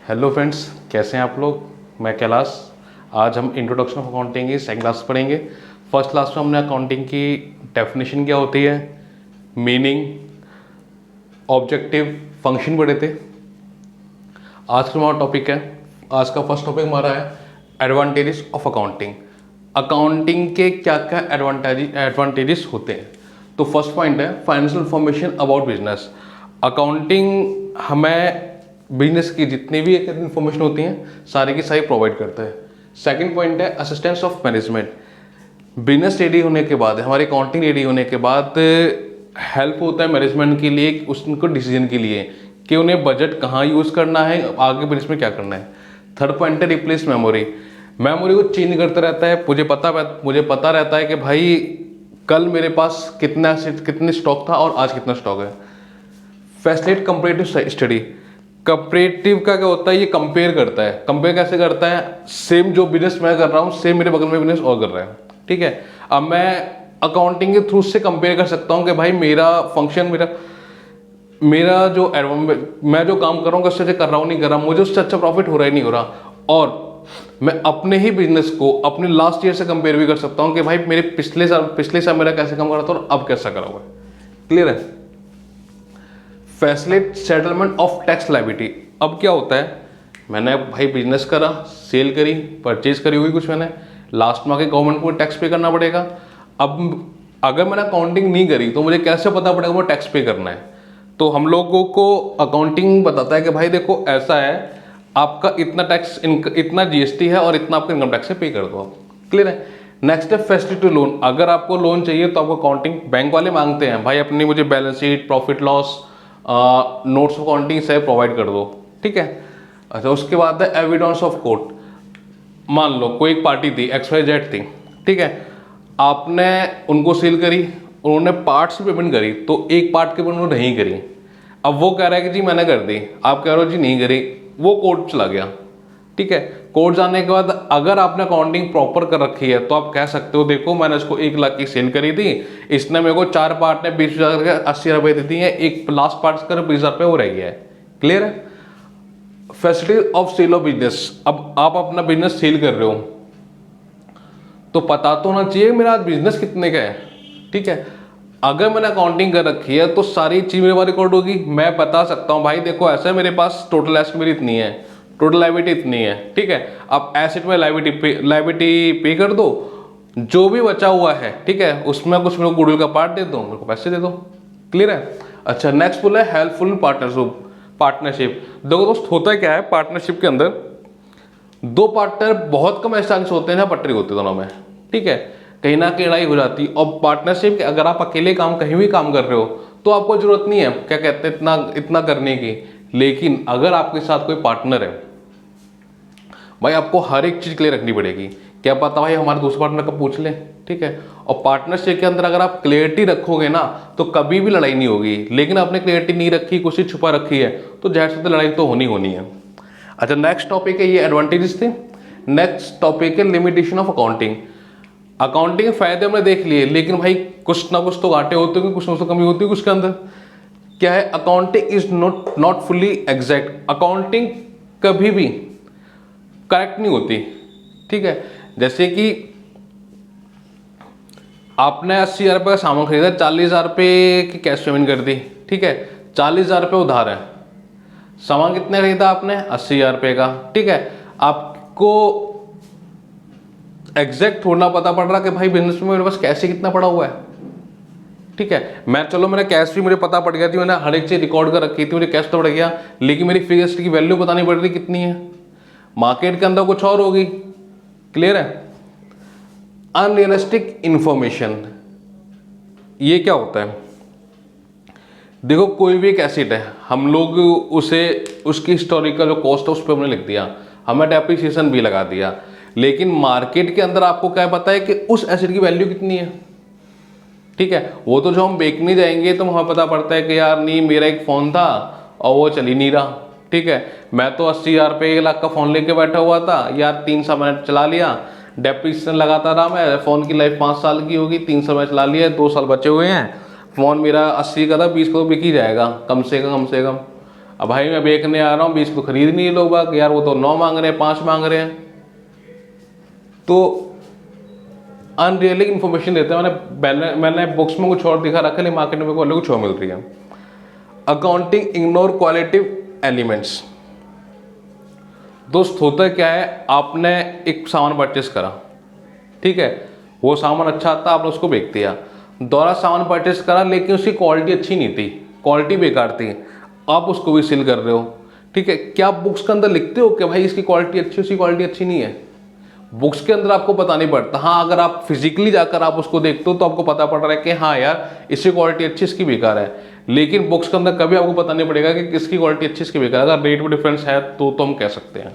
Hello friends, कैसे हैं आप लोग। मैं कैलाश। आज हम इंट्रोडक्शन ऑफ अकाउंटिंग की सेकंड क्लास पढ़ेंगे। फर्स्ट क्लास में हमने अकाउंटिंग की डेफिनेशन क्या होती है, मीनिंग, ऑब्जेक्टिव, फंक्शन पढ़े थे। आज का हमारा टॉपिक है, आज का फर्स्ट टॉपिक हमारा है एडवांटेजेस ऑफ अकाउंटिंग। अकाउंटिंग के क्या क्या एडवांटेजेस होते हैं। तो फर्स्ट पॉइंट है financial information about business. Accounting हमें बिजनेस की जितनी भी इंफॉर्मेशन होती हैं सारी की सारी प्रोवाइड करता है। सेकंड पॉइंट है assistance of management. Business ready होने के बाद, हमारी अकाउंटिंग रेडी होने के बाद हेल्प होता है मैनेजमेंट के लिए, उनको डिसीजन के लिए कि उन्हें बजट कहाँ यूज़ करना है, आगे बिजनेस में क्या करना है। थर्ड पॉइंट है रिप्लेस मेमोरी। मेमोरी को चेंज करता रहता है। मुझे पता रहता है कि भाई कल मेरे पास कितने स्टॉक था और आज कितना स्टॉक है। Facilitate comparative study. कंपैरेटिव का क्या होता है, ये कंपेयर करता है। कंपेयर कैसे करता है, सेम जो बिजनेस मैं कर रहा हूँ सेम मेरे बगल में बिजनेस और कर रहा है, ठीक है। अब मैं अकाउंटिंग के थ्रू से कंपेयर कर सकता हूँ कि भाई मेरा फंक्शन, मेरा जो मैं जो काम कर रहा हूँ उससे अच्छा कर रहा हूँ नहीं कर रहा, मुझे उससे अच्छा प्रॉफिट हो रहा है नहीं हो रहा। और मैं अपने ही बिजनेस को अपने लास्ट ईयर से कंपेयर भी कर सकता हूँ कि भाई मेरे पिछले साल मेरा कैसे काम कर रहा था और अब कैसा करा हुआ है। क्लियर है। Facilitate settlement of tax liability. अब क्या होता है, मैंने भाई बिजनेस करा, सेल करी, परचेज करी हुई कुछ मैंने, लास्ट में आके गवर्नमेंट को टैक्स पे करना पड़ेगा। अब अगर मैंने अकाउंटिंग नहीं करी तो मुझे कैसे पता पड़ेगा वो टैक्स पे करना है। तो हम लोगों को अकाउंटिंग बताता है कि भाई देखो ऐसा है, आपका इतना टैक्स, इतना जीएसटी है और इतना आपका इनकम टैक्स पे कर दो आप। क्लियर है। नेक्स्ट है फैसिलिटी टू लोन। अगर आपको लोन चाहिए तो आपको अकाउंटिंग बैंक वाले मांगते हैं भाई अपनी मुझे balance sheet, profit loss, notes of accounting से प्रोवाइड कर दो, ठीक है। अच्छा, उसके बाद है एविडेंस ऑफ कोर्ट। मान लो कोई एक पार्टी थी, XYZ थी, ठीक है। आपने उनको सेल करी, उन्होंने पार्ट्स पेमेंट करी, तो एक पार्ट के पेमेंट नहीं करी। अब वो कह रहा है कि जी मैंने कर दी, आप कह रहे हो जी नहीं करी, वो कोर्ट चला गया, ठीक है। कोर्ट जाने के बाद अगर आपने अकाउंटिंग प्रॉपर कर रखी है तो आप कह सकते हो देखो मैंने इसको 1 लाख की सेल करी थी, इसने मेरे को 4 पार्ट ने 20,000 के 80 रुपए दे दिए हैं, एक लास्ट पार्ट कर 20,000 रुपये वो रह गया है। क्लियर है। Facility of sale of business. अब आप अपना बिजनेस सेल कर रहे हो तो पता तो होना चाहिए मेरा बिजनेस कितने का है, ठीक है। अगर मैंने अकाउंटिंग कर रखी है तो सारी चीज मेरे पास रिकॉर्ड होगी, मैं बता सकता हूँ भाई देखो ऐसा है, मेरे पास टोटल एसेट मेरी इतनी है, टोटल लायबिलिटी इतनी है, ठीक है। अब एसेट में लायबिलिटी पे कर दो, जो भी बचा हुआ है, ठीक है, उसमें कुछ मेरे को गुडविल का पार्ट दे दो, मेरे को पैसे दे दो। क्लियर है। अच्छा, नेक्स्ट बोला है हेल्पफुल पार्टनरशिप। देखो दोस्त, होता है क्या है पार्टनरशिप के अंदर, दो पार्टनर बहुत कम ऐसे चांस होते हैं जहाँ पटरी होती है दोनों में, ठीक है, कहीं ना कहीं लड़ाई हो जाती है। और पार्टनरशिप, अगर आप अकेले कहीं भी काम कर रहे हो तो आपको जरूरत नहीं है क्या कहते हैं इतना करने की। लेकिन अगर आपके साथ कोई पार्टनर है, भाई आपको हर एक चीज क्लियर रखनी पड़ेगी। क्या पता भाई हमारे दूसरे पार्टनर का पूछ ले, ठीक है। और पार्टनरशिप के अंदर अगर आप क्लियरिटी रखोगे ना तो कभी भी लड़ाई नहीं होगी। लेकिन आपने क्लियरिटी नहीं रखी, कुछ चीज छुपा रखी है, तो जाहिर सी लड़ाई तो होनी है। अच्छा, नेक्स्ट टॉपिक है, ये एडवांटेजेस थे। नेक्स्ट टॉपिक है लिमिटेशन ऑफ अकाउंटिंग। अकाउंटिंग के फायदे हमने देख लिए, लेकिन भाई कुछ ना कुछ तो घाटे होते हैं, कुछ ना कुछ तो कमी होती है उसके अंदर। क्या है, accounting is not fully exact. Accounting कभी भी करेक्ट नहीं होती, ठीक है। जैसे कि आपने 80,000 रुपये का सामान खरीदा, 40,000 रुपये की कैश पेमेंट कर दी, ठीक है, 40,000 रुपये उधार है। सामान कितने खरीदा आपने, 80,000 रुपये का, ठीक है। आपको एग्जैक्ट थोड़ा पता पड़ रहा कि भाई बिजनेस में मेरे पास कैश ही कितना पड़ा हुआ है, ठीक है। मैंने कैश भी मुझे पता पड़ गया थी, मैंने हर एक चीज रिकॉर्ड कर रखी थी, मुझे कैश तो पड़ गया, लेकिन मेरी फिक्स्ड एसेट की वैल्यू पता नहीं पड़ रही कितनी है, मार्केट के अंदर कुछ और होगी। क्लियर है। अनरियलिस्टिक इंफॉर्मेशन, ये क्या होता है, देखो कोई भी एक एसेट है, हम लोग उसे उसकी हिस्टोरिकल जो कॉस्ट है उस पर हमने लिख दिया, हमें डेप्रिसिएशन भी लगा दिया, लेकिन मार्केट के अंदर आपको क्या पता है कि उस एसेट की वैल्यू कितनी है, ठीक है। वो तो जो हम बेचने जाएंगे तो हमें पता पड़ता है कि यार नहीं, मेरा एक फ़ोन था और वो चल ही नहीं रहा, ठीक है। मैं तो 80,000 रुपये 1 लाख का फ़ोन लेके बैठा हुआ था यार, 3 साल मैंने चला लिया, डेप्रिसिएशन लगाता रहा मैं, फ़ोन की लाइफ 5 साल की होगी, 3 साल मैंने चला लिया, 2 साल बचे हुए हैं, फ़ोन मेरा 80 का था, 20 का तो बिक ही जाएगा कम से कम। अब भाई मैं बेचने आ रहा हूँ, 20 को खरीद नहीं लोग बाग, यार वो तो 9 मांग रहे हैं, 5 मांग रहे हैं। तो अनरियलिक इन्फॉर्मेशन देते हैं। मैंने बुक्स में कुछ और दिखा रखा है, लेकिन मार्केट में अलग कुछ और मिल रही है। Accounting ignore qualitative elements. दोस्त होता क्या है, आपने एक सामान परचेस करा, ठीक है, वो सामान अच्छा आता, आपने उसको बेच दिया। दोबारा सामान परचेस करा लेकिन उसकी क्वालिटी अच्छी नहीं थी, क्वालिटी बेकार थी, आप उसको भी सेल कर रहे हो, ठीक है। क्या आप बुक्स के अंदर लिखते हो कि भाई इसकी क्वालिटी अच्छी, उसकी क्वालिटी अच्छी नहीं है? बुक्स के अंदर आपको पता नहीं पड़ता। हाँ, अगर आप फिजिकली जाकर आप उसको देखते हो तो आपको पता पड़ रहा है कि हाँ यार इसकी क्वालिटी अच्छी, इसकी बेकार है। लेकिन बुक्स के अंदर कभी आपको पता नहीं पड़ेगा कि किसकी क्वालिटी अच्छी, इसकी बेकार। अगर रेट में डिफरेंस है तो हम कह सकते हैं,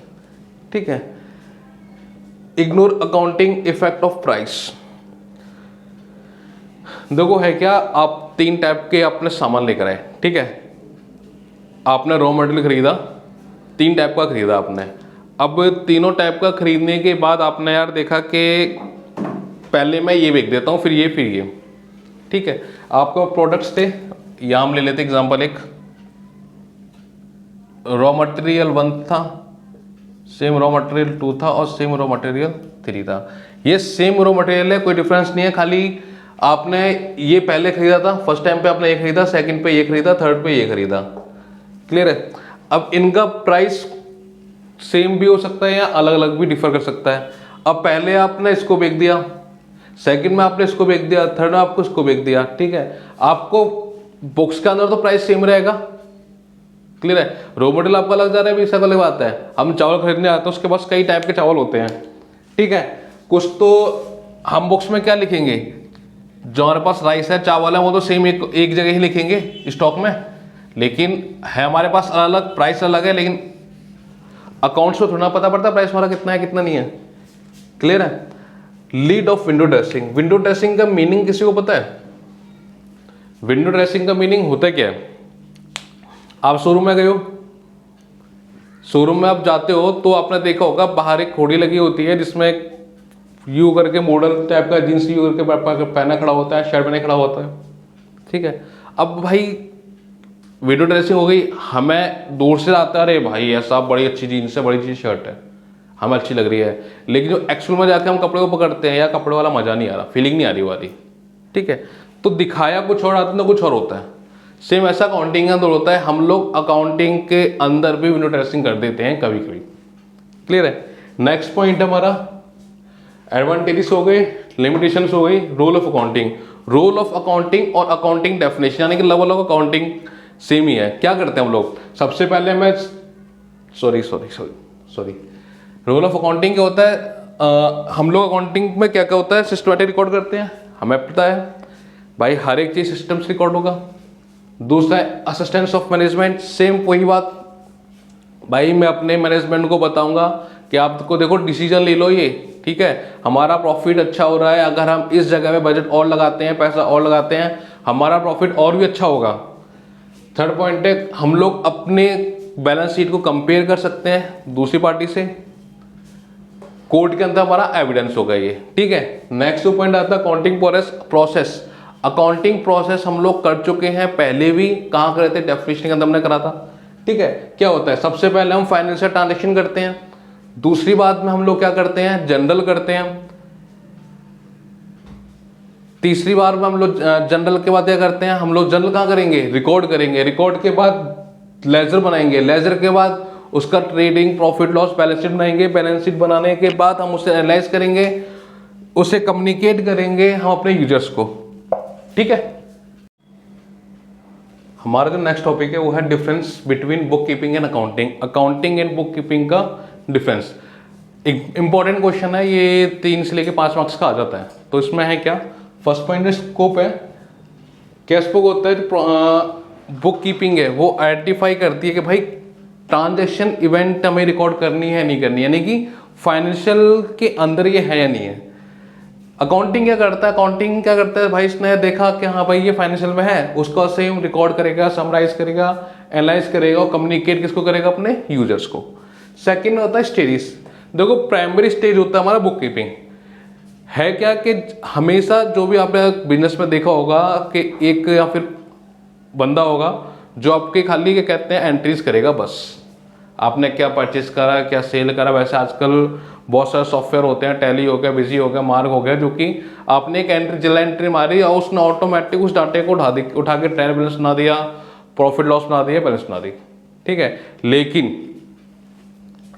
ठीक है। Ignore accounting effect of price. देखो है क्या, आप 3 टाइप के अपने सामान लेकर आए, ठीक है। आपने रॉ मटेरियल खरीदा, 3 टाइप का खरीदा आपने। अब तीनों टाइप का खरीदने के बाद आपने यार देखा कि पहले मैं ये बेच देता हूँ, फिर ये, ठीक है। आपको प्रोडक्ट्स थे, या हम ले लेते एग्जांपल, एक रॉ मटेरियल 1 था, सेम रॉ मटेरियल 2 था और सेम रॉ मटेरियल 3 था। ये सेम रॉ मटेरियल है, कोई डिफरेंस नहीं है, खाली आपने ये पहले खरीदा था, फर्स्ट टाइम पे आपने ये खरीदा, सेकंड पे ये खरीदा, थर्ड पे ये खरीदा, क्लियर है। अब इनका प्राइस सेम भी हो सकता है या अलग अलग भी डिफर कर सकता है। अब पहले आपने इसको बेच दिया, सेकंड में आपने इसको बेच दिया, थर्ड में आपको इसको बेच दिया, ठीक है। आपको बुक्स के अंदर तो प्राइस सेम रहेगा, क्लियर है। रॉ मटेरियल आपका लग जा रहा है, भी अलग बात है। हम चावल खरीदने आते हैं, उसके पास कई टाइप के चावल होते हैं, ठीक है। कुछ तो हम बुक्स में क्या लिखेंगे, जो हमारे पास राइस है, चावल है, वो तो सेम एक जगह ही लिखेंगे स्टॉक में, लेकिन है हमारे पास अलग अलग, प्राइस अलग है, लेकिन अकाउंट्स को थोड़ा पता पड़ता है प्राइस हमारा कितना है कितना नहीं है, क्लियर है। Lead of window dressing. Window dressing का मीनिंग किसी को पता है? विंडो ड्रेसिंग का मीनिंग होता क्या है, आप शोरूम में गए हो, शोरूम में आप जाते हो तो आपने देखा होगा बाहर एक घोड़ी लगी होती है जिसमें यू करके मॉडल टाइप का जींस यू करके पहना खड़ा होता है, शर्ट पहने खड़ा होता है, ठीक है। अब भाई विंडो ड्रेसिंग हो गई, हमें दूर से आता है, अरे भाई ऐसा बड़ी अच्छी जीन्स है, बड़ी अच्छी शर्ट है, हमें अच्छी लग रही है, लेकिन जो एक्चुअल में जाके हम कपड़े को पकड़ते हैं, या कपड़े वाला मजा नहीं आ रहा, फीलिंग नहीं आ रही वाली, ठीक है। तो दिखाया कुछ और आता है, कुछ और होता है। सेम ऐसा अकाउंटिंग के अंदर होता है, हम लोग अकाउंटिंग के अंदर भी विंडो ड्रेसिंग कर देते हैं कभी कभी, क्लियर है। नेक्स्ट पॉइंट हमारा एडवांटेजेस हो गए, लिमिटेशंस हो गई, role of accounting. Role of accounting और अकाउंटिंग डेफिनेशन, यानी कि लेवल ऑफ अकाउंटिंग सेम ही है। क्या करते हैं हम लोग, सबसे पहले मैं सॉरी रोल ऑफ अकाउंटिंग क्या होता है, हम लोग अकाउंटिंग में क्या क्या होता है, सिस्टमेटिक रिकॉर्ड करते हैं, हमें पता है भाई हर एक चीज सिस्टम से रिकॉर्ड होगा। दूसरा है असिस्टेंस ऑफ मैनेजमेंट, सेम वही बात, भाई मैं अपने मैनेजमेंट को बताऊंगा कि आपको देखो डिसीजन ले लो ये, ठीक है, हमारा प्रॉफिट अच्छा हो रहा है, अगर हम इस जगह पे बजट और लगाते हैं, पैसा और लगाते हैं, हमारा प्रॉफिट और भी अच्छा होगा। थर्ड पॉइंट है, हम लोग अपने बैलेंस शीट को कंपेयर कर सकते हैं दूसरी पार्टी से, कोर्ट के अंदर हमारा एविडेंस होगा ये, ठीक है। नेक्स्ट पॉइंट आता है अकाउंटिंग प्रोसेस। अकाउंटिंग प्रोसेस हम लोग कर चुके हैं पहले भी, कहाँ करे थे, डेफिनेशन के अंदर हमने करा था, ठीक है। क्या होता है, सबसे पहले हम फाइनेंशियल ट्रांजेक्शन करते हैं, दूसरी बात में हम लोग क्या करते हैं, जनरल करते हैं, तीसरी बार में हम लोग जनरल के बाद क्या करते हैं, हम लोग जनरल कहाँ करेंगे, रिकॉर्ड करेंगे, रिकॉर्ड के बाद लेजर बनाएंगे, लेजर के बाद उसका trading profit loss balance sheet बनाएंगे, बैलेंस शीट बनाने के बाद हम उसे एनालाइज करेंगे, उसे कम्युनिकेट करेंगे हम अपने यूजर्स को, ठीक है। हमारा जो नेक्स्ट टॉपिक है वो है difference between book keeping and accounting. Accounting and book keeping का डिफरेंस एक इंपॉर्टेंट क्वेश्चन है, ये 3 से लेके 5 मार्क्स का आ जाता है। तो इसमें है क्या, फर्स्ट पॉइंट है स्कोप है। क्या स्कोप होता है, बुक कीपिंग है वो आइडेंटिफाई करती है कि भाई ट्रांजेक्शन इवेंट हमें रिकॉर्ड करनी है नहीं करनी, यानी कि फाइनेंशियल के अंदर ये है या नहीं है। अकाउंटिंग क्या करता है, अकाउंटिंग क्या करता है भाई, इसने देखा कि हाँ भाई ये फाइनेंशियल में है, उसका सेम रिकॉर्ड करेगा, समराइज करेगा, एनालाइज करेगा और कम्युनिकेट किसको करेगा, अपने यूजर्स को। सेकंड होता है स्टेजेस। देखो प्राइमरी स्टेज होता है हमारा बुक कीपिंग, है क्या कि हमेशा जो भी आपने बिजनेस में देखा होगा कि एक या फिर बंदा होगा जो आपके खाली क्या कहते हैं एंट्रीज करेगा बस, आपने क्या परचेस करा, क्या सेल करा। वैसे आजकल बहुत सारे सॉफ्टवेयर होते हैं, टैली हो गया, बिजी हो गया, मार्क हो गया, जो कि आपने एक एंट्री जिला एंट्री मारी और उसने ऑटोमेटिक उस डाटे को उठा के ट्रायल बैलेंस बना दिया, प्रॉफिट लॉस बना दिया, बैलेंस बना दी। ठीक है, लेकिन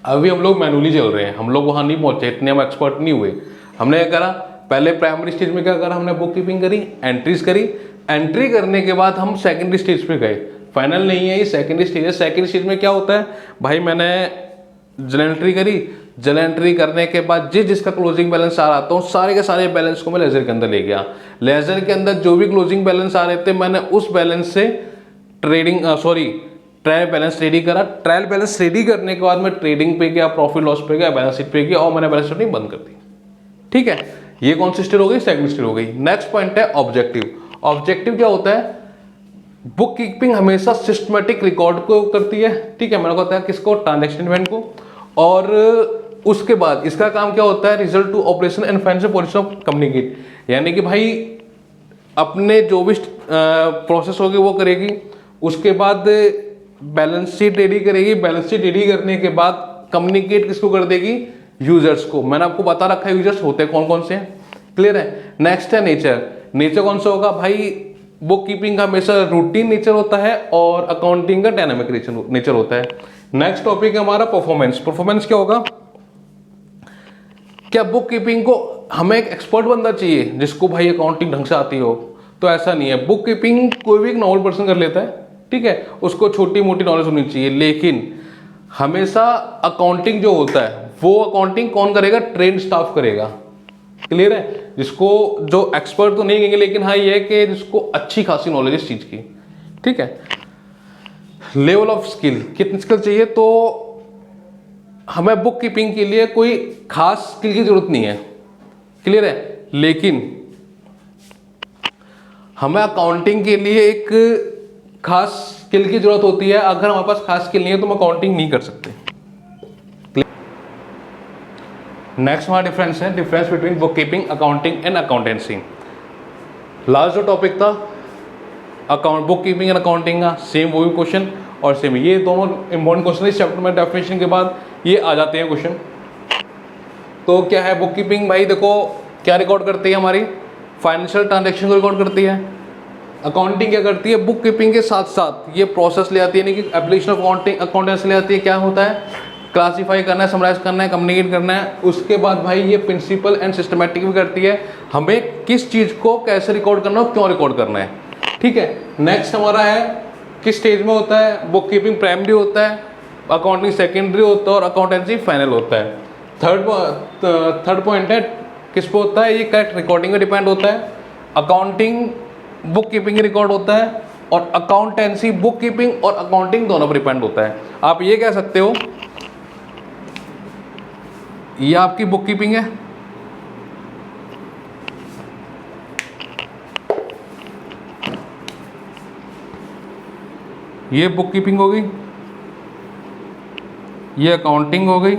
अभी हम लोग मैनुअली चल रहे हैं, हम लोग वहां नहीं पहुंचे, इतने हम एक्सपर्ट नहीं हुए। हमने क्या करा, पहले प्राइमरी स्टेज में क्या करा, हमने बुक कीपिंग करी, एंट्रीज करी, एंट्री करने के बाद हम सेकेंडरी स्टेज पे गए। फाइनल नहीं है, ये सेकेंडरी स्टेज है। सेकेंडरी स्टेज में क्या होता है भाई, मैंने जर्नल एंट्री करी, जर्नल एंट्री करने के बाद जिसका क्लोजिंग बैलेंस आ रहा था सारे के सारे बैलेंस को मैं लेजर के अंदर ले गया। लेजर के अंदर जो भी क्लोजिंग बैलेंस आ रहे थे मैंने उस बैलेंस से ट्रायल बैलेंस रेडी करा। ट्रायल बैलेंस रेडी करने के बाद मैं ट्रेडिंग पे गया, प्रॉफिट लॉस पे गया, बैलेंस शीट पे गया और मैंने बैलेंस शीट बंद कर दी। ठीक है, ये कौन सी स्टेज हो गई, सेकंड स्टेज हो गई। नेक्स्ट पॉइंट है ऑब्जेक्टिव। ऑब्जेक्टिव क्या होता है, बुक कीपिंग हमेशा सिस्टमेटिक रिकॉर्ड को करती है। ठीक है, मैंने कहा किसको, ट्रांजैक्शन इवेंट को। और उसके बाद इसका काम क्या होता है, result to operation and financial position of communicate, यानी कि भाई अपने जो भी प्रोसेस होगी वो करेगी, उसके बाद बैलेंस शीट रेडी करेगी, बैलेंस शीट रेडी करने के बाद कम्युनिकेट किसको कर देगी, यूजर्स को। मैंने आपको बता रखा है यूजर्स होते कौन कौन से हैं, क्लियर है। नेक्स्ट है नेचर। नेचर कौन सा होगा भाई, बुक कीपिंग का हमेशा रूटीन नेचर होता है और अकाउंटिंग का डायनामिक नेचर होता है। नेक्स्ट टॉपिक है हमारा परफॉर्मेंस। परफॉर्मेंस क्या होगा, क्या बुक कीपिंग को हमें एक एक्सपर्ट बंदा चाहिए जिसको भाई अकाउंटिंग ढंग से आती हो, तो ऐसा नहीं है। बुक कीपिंग कोई भी एक नॉर्मल पर्सन कर लेता है, ठीक है, उसको छोटी मोटी नॉलेज होनी चाहिए, लेकिन हमेशा अकाउंटिंग जो होता है वो अकाउंटिंग कौन करेगा, ट्रेंड स्टाफ करेगा, क्लियर है। जिसको जो एक्सपर्ट तो नहीं कहेंगे, लेकिन हाँ ये है कि जिसको अच्छी खासी नॉलेज इस चीज की। ठीक है, लेवल ऑफ स्किल, कितनी स्किल चाहिए, तो हमें बुक कीपिंग के लिए कोई खास स्किल की जरूरत नहीं है, क्लियर है, लेकिन हमें अकाउंटिंग के लिए एक खास स्किल की जरूरत होती है। अगर हमारे पास खास स्किल नहीं है तो हम अकाउंटिंग नहीं कर सकते। नेक्स्ट हमारा डिफरेंस है, difference between book keeping, accounting and accountancy. Last जो टॉपिक था account book keeping and accounting का, सेम वही क्वेश्चन और सेम ये दोनों इंपॉर्टेंट क्वेश्चन इस चैप्टर में। डेफिनेशन के बाद ये आ जाते हैं क्वेश्चन। तो क्या है बुक कीपिंग, भाई देखो क्या रिकॉर्ड करती है, हमारी फाइनेंशियल ट्रांजेक्शन को रिकॉर्ड करती है। अकाउंटिंग क्या करती है, बुक कीपिंग के साथ साथ ये प्रोसेस ले आती है, यानी कि एप्लीकेशन ऑफ अकाउंटिंग अकाउंटेंसी ले आती है। क्या होता है, क्लासीफाई करना है, समराइज करना है, कम्युनिकेट करना है। उसके बाद भाई ये प्रिंसिपल एंड सिस्टमैटिक भी करती है, हमें किस चीज़ को कैसे रिकॉर्ड करना है, क्यों रिकॉर्ड करना है। ठीक है, नेक्स्ट हमारा है किस स्टेज में होता है, बुक कीपिंग प्राइमरी होता है, अकाउंटिंग सेकेंडरी होता है और अकाउंटेंसी फाइनल होता है। थर्ड पॉइंट है किस पे होता है, ये करेक्ट रिकॉर्डिंग में डिपेंड होता है। अकाउंटिंग बुक कीपिंग रिकॉर्ड होता है और अकाउंटेंसी बुक कीपिंग और अकाउंटिंग दोनों पर डिपेंड होता है। आप ये कह सकते हो ये आपकी बुक कीपिंग है, ये बुक कीपिंग हो गई, ये अकाउंटिंग हो गई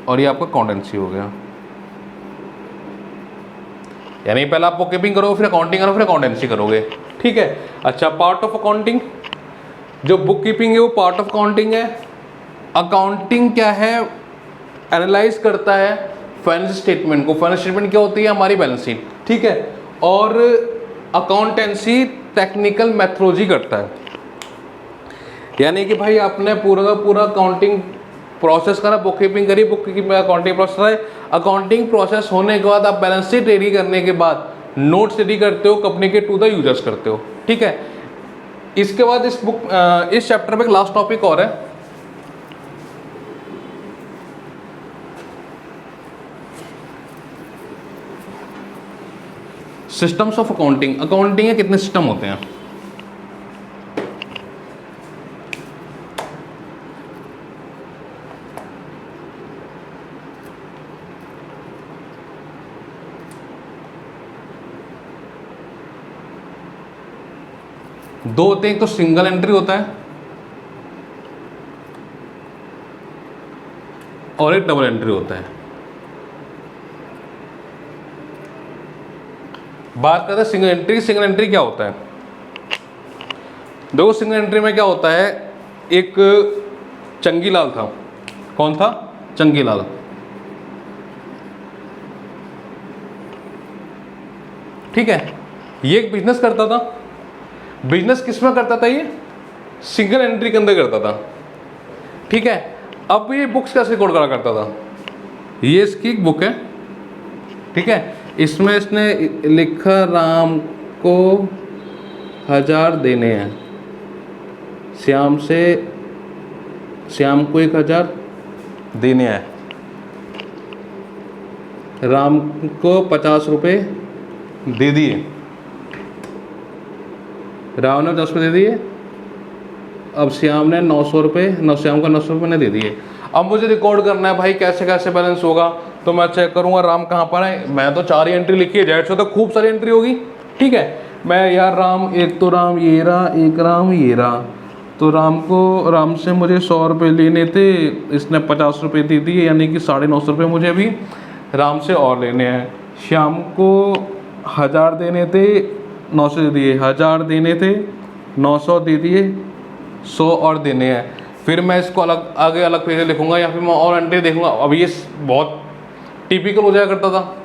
और ये आपका अकाउंटेंसी हो गया। यानी पहले आप बुक कीपिंग करोगे, फिर अकाउंटिंग करोगे, फिर अकाउंटेंसी करोगे। ठीक है, अच्छा पार्ट ऑफ अकाउंटिंग, जो बुक कीपिंग है वो पार्ट ऑफ अकाउंटिंग है। अकाउंटिंग क्या है, एनालाइज करता है फाइनेंशियल स्टेटमेंट को। फाइनेंशियल स्टेटमेंट क्या होती है, हमारी बैलेंस शीट, ठीक है। और अकाउंटेंसी टेक्निकल मेथोडोलॉजी करता है, यानी कि भाई आपने पूरा का पूरा अकाउंटिंग प्रोसेस करा, बुक कीपिंग करी, बुक कीपिंग में अकाउंटिंग प्रोसेस है। अकाउंटिंग प्रोसेस होने के बाद आप बैलेंस शीट रेडी करने के बाद नोट्स रेडी करते हो, कंपनी के टू द यूजर्स करते हो। ठीक है, इसके बाद इस चैप्टर में एक लास्ट टॉपिक और है, सिस्टम्स ऑफ अकाउंटिंग। अकाउंटिंग के कितने सिस्टम होते हैं, दो होते हैं, एक तो सिंगल एंट्री होता है और एक डबल एंट्री होता है। बात करते हैं सिंगल एंट्री। सिंगल एंट्री क्या होता है, देखो सिंगल एंट्री में क्या होता है, एक चंगीलाल था, कौन था, चंगीलाल, ठीक है, ये एक बिजनेस करता था। बिजनेस किस में करता था, ये सिंगल एंट्री के अंदर करता था, ठीक है। अब ये बुक्स कैसे रिकॉर्ड करा करता था, ये इसकी एक बुक है, ठीक है, इसमें इसने लिखा राम को 1000 देने हैं, श्याम को 1000 देने हैं, राम को 50 रुपये दे दिए, राम ने 10 रुपये दे दिए, अब श्याम ने 900 रुपये, श्याम को 900 रुपये ने दे दिए। अब मुझे रिकॉर्ड करना है भाई कैसे कैसे बैलेंस होगा, तो मैं चेक करूंगा राम कहाँ पर है। मैं तो 4 ही एंट्री लिखी है, जेड से तो खूब सारी एंट्री होगी, ठीक है। मैं यार राम, एक तो राम ये रहा, एक राम ये रहा, तो राम से मुझे 100 रुपये लेने थे, इसने 50 रुपये दे दिए, यानी कि 950 रुपये मुझे अभी राम से और लेने हैं। श्याम को 1000 देने थे, 900 दे दिए, 1000 देने थे, 900 दे दिए, 100 और देने हैं। फिर मैं इसको अलग आगे अलग पेज लिखूंगा या फिर मैं और एंट्री देखूंगा। अब ये बहुत टिपिकल हो जाया करता था,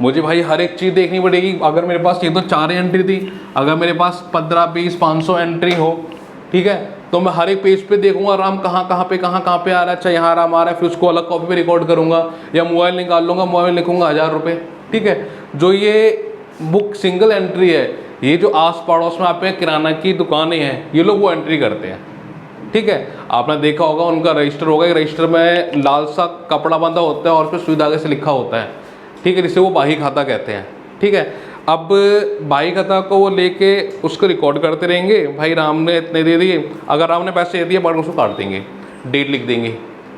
मुझे भाई हर एक चीज़ देखनी पड़ेगी। अगर मेरे पास ये तो 4 एंट्री थी, अगर मेरे पास 15, 20, 500 एंट्री हो, ठीक है, तो मैं हर एक पेज पे देखूंगा राम कहाँ पे आ रहा है। अच्छा यहाँ राम आ रहा है, फिर उसको अलग कॉपी पे रिकॉर्ड करूंगा या मोबाइल निकाल लूँगा, मोबाइल लिखूंगा 1000 रुपये, ठीक है। जो ये बुक सिंगल एंट्री है, ये जो आस पड़ोस में आप किराना की दुकानें हैं, ये लोग वो एंट्री करते हैं, ठीक है। आपने देखा होगा उनका रजिस्टर होगा, रजिस्टर में लाल सा कपड़ा बंधा होता है और फिर सुई धागे से लिखा होता है, ठीक है, जिसे वो बाही खाता कहते हैं, ठीक है। अब बाही खाता को वो लेके उसको रिकॉर्ड करते रहेंगे, भाई राम ने इतने दे दिए, अगर राम ने पैसे दे दिए बाद में उसको काट देंगे, डेट लिख देंगे,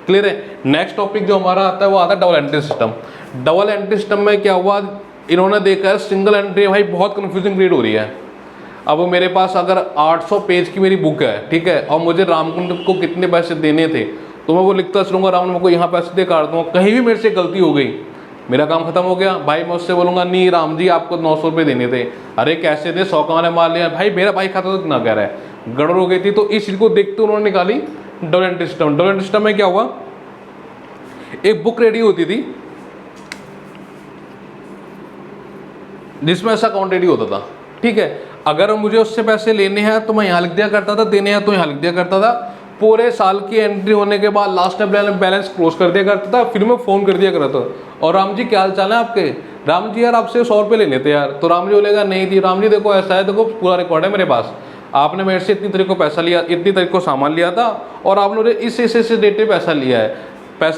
क्लियर है। नेक्स्ट टॉपिक जो हमारा आता है वो आता है double entry system. Double entry system में क्या हुआ, इन्होंने देखा है सिंगल एंट्री भाई बहुत कन्फ्यूजिंग क्रिएट हो रही है। अब मेरे पास अगर 800 पेज की मेरी बुक है, ठीक है, और मुझे रामकुंड को कितने पैसे देने थे, तो मैं वो लिखता चलूँगा, राम ने मेरे को यहाँ पैसे दे काट दूँगा। कहीं भी मेरे से गलती हो गई, मेरा काम खत्म हो गया। भाई मैं उससे बोलूँगा नहीं राम जी आपको 900 रुपये देने थे, अरे कैसे थे, 100 का मैंने मार लिया, भाई मेरा भाई खाता तो इतना कह रहा है, गड़बड़ हो गई थी। तो इस चीज़ को देखते उन्होंने निकाली double entry system. Double entry system में क्या हुआ, एक बुक रेडी होती थी जिसमें ऐसा अकाउंट रेडी होता था, ठीक है। अगर मुझे उससे पैसे लेने हैं तो मैं यहाँ लिख दिया करता था, देने हैं तो यहाँ लिख दिया करता था। पूरे साल की एंट्री होने के बाद लास्ट में बैलेंस क्लोज कर दिया करता था, फिर मैं फ़ोन कर दिया करता था, और राम जी क्या हाल चाल है आपके, राम जी यार आपसे 100 रुपये लेने थे यार। तो राम जी बोलेगा नहीं थी, राम जी देखो ऐसा है, देखो पूरा रिकॉर्ड है मेरे पास, आपने मेरे से इतनी तारीख को पैसा लिया, इतनी तारीख को सामान लिया था, और आप लोगों ने इस डेट पे पैसा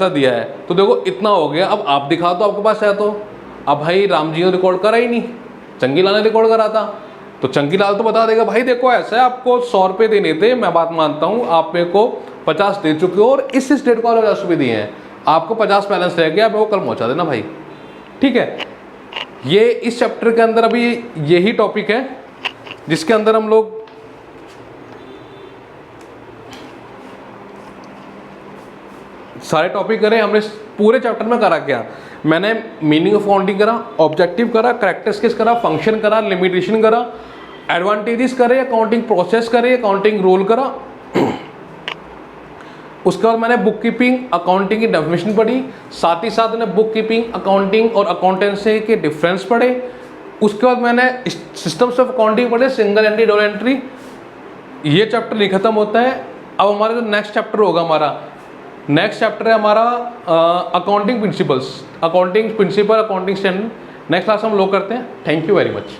दिया है, तो देखो इतना हो गया। अब आप दिखा दो आपके पास है तो। अब भाई राम जी ने रिकॉर्ड करा ही नहीं, चंगीलाल ने रिकॉर्ड करा था, तो चंगीलाल तो बता देगा भाई देखो ऐसा है, आपको 100 रुपये देने थे, मैं बात मानता हूँ, आप मेरे को 50 दे चुके हो और इस डेट को आप 50 रुपये दिए हैं, आपको 50 बैलेंस रह गया, आप मेरे को कल पहुँचा देना भाई, ठीक है। ये इस चैप्टर के अंदर अभी यही टॉपिक है जिसके अंदर हम लोग सारे टॉपिक करें। हमने पूरे चैप्टर में करा क्या, मैंने मीनिंग ऑफ अकाउंटिंग करा, ऑब्जेक्टिव करा, कैरेक्टरिस्टिक्स करा, फंक्शन करा, लिमिटेशन करा, एडवांटेजेस करे, अकाउंटिंग प्रोसेस करे, अकाउंटिंग रोल करा। उसके बाद मैंने बुक कीपिंग अकाउंटिंग की डेफिनेशन पढ़ी, साथ ही साथ मैंने बुक कीपिंग अकाउंटिंग और अकाउंटेंसी के डिफरेंस पढ़े। उसके बाद मैंने सिस्टम्स ऑफ अकाउंटिंग पढ़े, सिंगल एंट्री, डबल एंट्री। ये चैप्टर नहीं खत्म होता है। अब हमारा जो नेक्स्ट चैप्टर होगा, हमारा नेक्स्ट चैप्टर है हमारा accounting principle, accounting standard. Next class हम लोग करते हैं। Thank you very much.